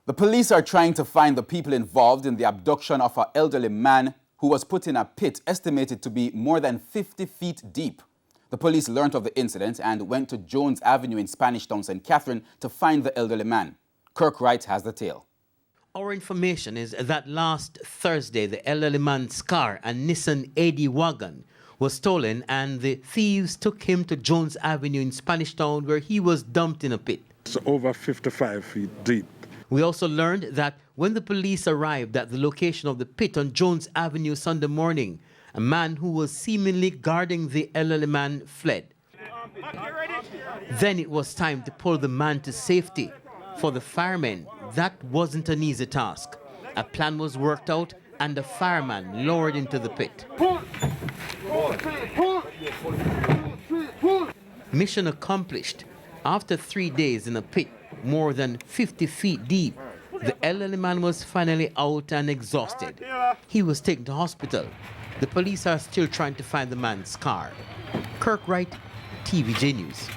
The police are trying to find the people involved in the abduction of an elderly man who was put in a pit estimated to be more than 50 feet deep. The police learned of the incident and went to Jones Avenue in Spanish Town, St. Catherine to find the elderly man. Kirk Wright has the tale. Our information is that last Thursday, the elderly man's car, a Nissan AD wagon, was stolen and the thieves took him to Jones Avenue in Spanish Town where he was dumped in a pit. It's over 55 feet deep. We also learned that when the police arrived at the location of the pit on Jones Avenue Sunday morning, a man who was seemingly guarding the elderly man fled. Then it was time to pull the man to safety. For the firemen, that wasn't an easy task. A plan was worked out and the fireman lowered into the pit. Mission accomplished. After 3 days in a pit, more than 50 feet deep, the elderly man was finally out and exhausted. He was taken to hospital. The police are still trying to find the man's car. Kirk Wright, TVJ News.